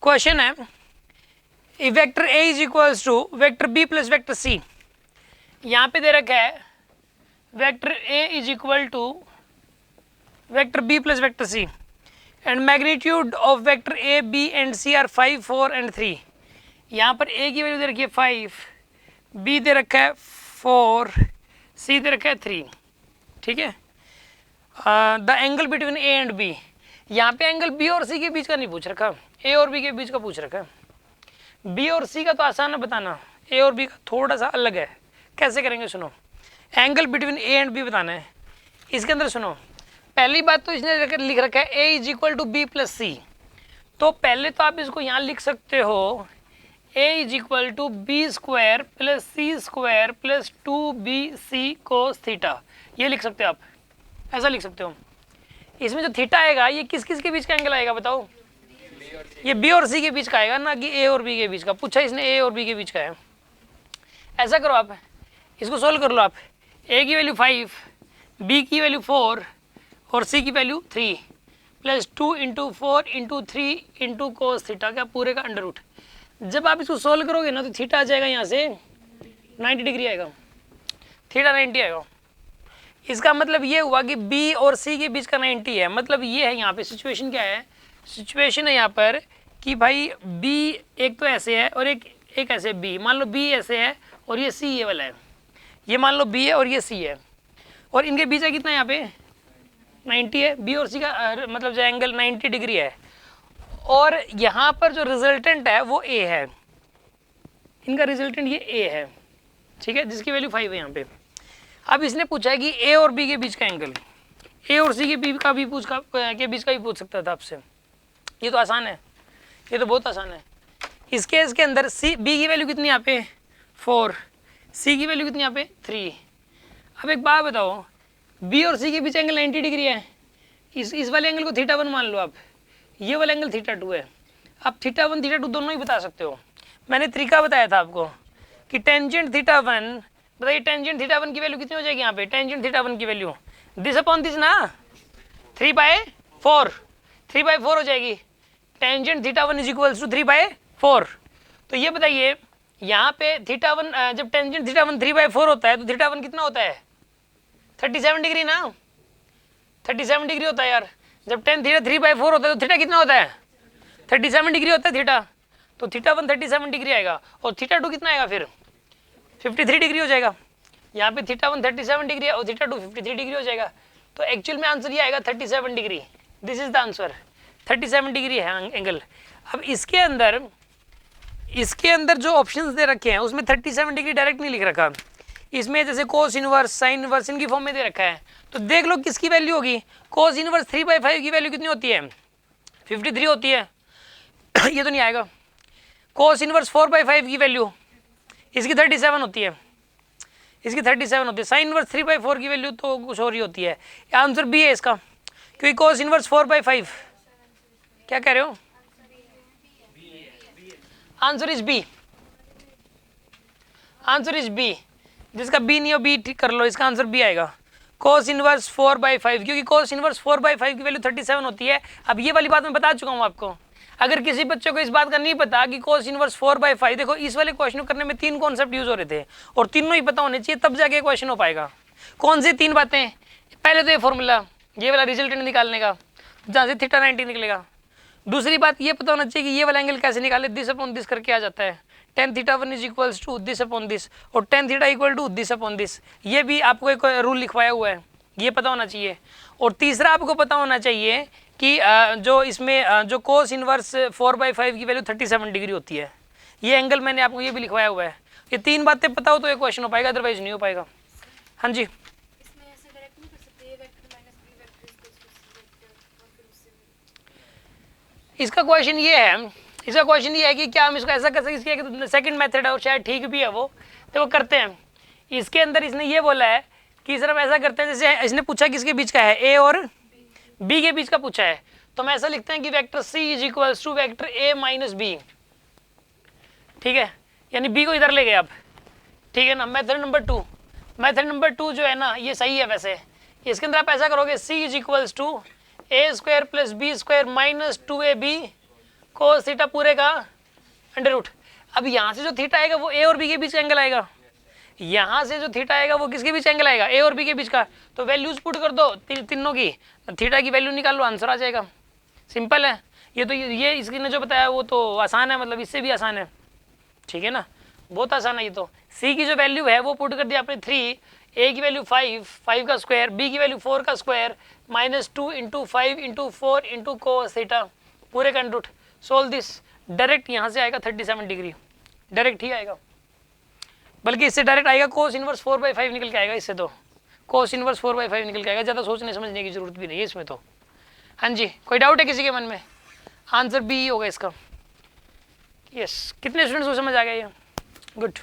Question है if vector A is equals to vector B plus vector C. यहाँ पे दे रखा है vector A is equal to vector B plus vector C and magnitude of vector A B and C are 5 4 and 3। यहाँ पर ए की value दे रखी है 5, बी दे रखा है 4, सी दे रखा है 3। ठीक है, the angle between A and B. यहाँ पे एंगल बी और सी के बीच का नहीं पूछ रखा, ए और बी के बीच का पूछ रखा है। बी और सी का तो आसान है बताना, ए और बी का थोड़ा सा अलग है। कैसे करेंगे सुनो, angle between A and B बताना है। इसके अंदर सुनो, पहली बात तो इसने लिख रखा है A is equal to B plus C. तो पहले तो आप इसको यहाँ लिख सकते हो A is equal to B square plus C square plus 2bc cos theta. ये लिख सकते हो आप, ऐसा लिख सकते हो। इसमें जो थीटा आएगा ये किस किस के बीच का एंगल आएगा बताओ? ये बी और सी के बीच का आएगा ना कि ए और बी के बीच का। पूछा इसने ए और बी के बीच का है। ऐसा करो आप, इसको सोल्व कर लो आप। ए की वैल्यू 5, बी की वैल्यू 4 और सी की value 3 plus 2 into 4 into 3 into cos theta का पूरे का अंडर रूट। जब आप इसको सोल्व करोगे ना तो थीटा आ जाएगा यहाँ से 90 डिग्री आएगा, थीटा 90 आएगा। इसका मतलब ये हुआ कि बी और सी के बीच का 90 है। मतलब ये है यहाँ पे सिचुएशन क्या है, सिचुएशन है यहाँ पर कि भाई बी एक तो ऐसे है और एक ऐसे बी। मान लो बी ऐसे है और ये सी ये वाला है, ये मान लो बी है और ये सी है, और इनके बीच का कितना है यहाँ पे 90 है। बी और सी का मतलब जो एंगल 90 डिग्री है, और यहाँ पर जो रिजल्टेंट है वो ए है, इनका रिजल्टेंट ये ए है। ठीक है, जिसकी वैल्यू 5 है यहाँ पे। अब इसने पूछा है कि ए और बी के बीच का एंगल, ए और सी के बीच का भी पूछ सकता था आपसे। ये तो आसान है, ये तो बहुत आसान है। इस केस के अंदर सी बी की वैल्यू कितनी यहाँ पे 4, सी की वैल्यू कितनी यहाँ पे 3। अब एक बात बताओ, बी और सी के बीच एंगल 90 डिग्री है। इस वाले एंगल को थीटा 1 मान लो आप, ये वाला एंगल थीटा 2 है। आप थीटा 1 थीटा 2 दोनों ही बता सकते हो। मैंने तरीका बताया था आपको कि टेंजेंट थीटा 1, बताइए टेंजेंट थीटा 1 की वैल्यू कितनी हो जाएगी यहाँ पे? टेंजेंट थीटा 1 की वैल्यू दिस अपॉन दिस ना, 3/4, 3/4 हो जाएगी। Tangent theta 1 is equals to 3/4। तो ये बताइए यहाँ पे थीटा 1, जब टेंजेंट थीटा 1 3/4 होता है तो थीटा 1 कितना होता है? 37 डिग्री ना, 37 डिग्री होता है यार। जब टेन थीटा 3/4 होता है तो थीटा कितना होता है? 37 डिग्री होता है थीटा। तो थीटा 1 37 डिग्री आएगा और थीटा 2 कितना आएगा फिर? 53 डिग्री हो जाएगा। यहाँ पे थीटा 1 37 डिग्री है और थीटा 2 53 डिग्री हो जाएगा। तो एक्चुअल में आंसर ये आएगा 37 degree. This is the answer, 37 degree है एंगल। अब इसके अंदर जो ऑप्शंस दे रखे हैं उसमें 37 डिग्री डायरेक्ट नहीं लिख रखा। इसमें जैसे कोस इनवर्स, साइन इनवर्स, इनकी फॉर्म में दे रखा है। तो देख लो किसकी वैल्यू होगी। कोस इनवर्स 3/5 की वैल्यू कितनी होती है? 53 होती है। ये तो नहीं आएगा। कोस इनवर्स 4/5 की वैल्यू इसकी 37 होती है, इसकी 37 होती है। साइन इनवर्स 3/4 की वैल्यू तो कुछ और ही होती है। आंसर बी है इसका, क्योंकि कोस इनवर्स 4/5। क्या कह रहे हो? Answer is B, answer is B. जिसका बी नहीं हो बी ठीक कर लो, इसका आंसर बी आएगा। कोस इनवर्स 4/5, क्योंकि कोस इनवर्स 4/5 की वैल्यू 37 होती है। अब ये वाली बात मैं बता चुका हूँ आपको। अगर किसी बच्चे को इस बात का नहीं पता कि कोस इनवर्स 4/5, देखो इस वाले क्वेश्चन करने में 3 कॉन्सेप्ट यूज हो रहे थे और तीनों ही पता होने चाहिए, तब जाके क्वेश्चन हो पाएगा। कौन सी 3 बातें? पहले तो ये फॉर्मूला, ये वाला रिजल्टेंट निकालने का, जहाँ से थीटा 90 निकलेगा। दूसरी बात ये पता होना चाहिए कि ये वाला एंगल कैसे निकाले, दिस अपॉन दिस करके आ जाता है। tan theta 1 is equals to this upon this और tan theta equal to this upon this. ये भी आपको एक रूल लिखवाया हुआ है, ये पता होना चाहिए। और तीसरा आपको पता होना चाहिए कि जो इसमें जो कोस इनवर्स 4/5 की वैल्यू 37 डिग्री होती है। ये एंगल मैंने आपको ये भी लिखवाया हुआ है। ये 3 बातें पता हो तो ये क्वेश्चन हो पाएगा, अदरवाइज नहीं हो पाएगा। हाँ जी, इसका क्वेश्चन ये है, इसका क्वेश्चन ये है कि क्या हम इसको ऐसा कर सकते हैं कि सेकंड मेथड है और शायद ठीक भी है वो, तो वो करते हैं। इसके अंदर इसने ये बोला है कि सिर्फ ऐसा करते हैं, जैसे इसने पूछा किसके बीच का है, ए और बी के बीच का पूछा है, तो हम ऐसा लिखते हैं कि vector C is equals to vector A minus B. ठीक है, यानी बी को इधर ले गए आप। ठीक है ना। मेथड नंबर 2, मेथड नंबर 2 जो है ना ये सही है। वैसे इसके अंदर आप ऐसा करोगे, C is equals to A square plus B square minus 2ab cos theta पूरे का अंडर रूट। अब यहाँ से जो थीटा आएगा वो ए और बी के बीच का एंगल आएगा, यहाँ से जो थीटा आएगा वो किसके बीच एंगल आएगा, ए और बी के बीच का। तो वैल्यूज पुट कर दो तीनों की, थीटा की वैल्यू निकाल लो, आंसर आ जाएगा। सिंपल है ये तो, ये इसकी ने जो बताया वो तो आसान है, मतलब इससे भी आसान है, ठीक है ना, बहुत आसान है ये तो। सी की जो वैल्यू है वो पुट कर दिया आपने 3, ए की वैल्यू 5 का स्क्वायर, बी की वैल्यू 4 का स्क्वायर, -2 × 5 × 4 × cos थीटा पूरे का under root. Solve this, direct यहाँ से आएगा 37 डिग्री, डायरेक्ट ही आएगा, बल्कि इससे डायरेक्ट आएगा cos इनवर्स 4/5 निकल के आएगा, इससे तो cos इनवर्स 4/5 निकल के आएगा, ज़्यादा सोचने समझने की जरूरत भी नहीं है इसमें तो। हाँ जी, कोई डाउट है किसी के मन में? आंसर बी होगा इसका। यस, कितने स्टूडेंट्स को समझ आ गया ये? गुड।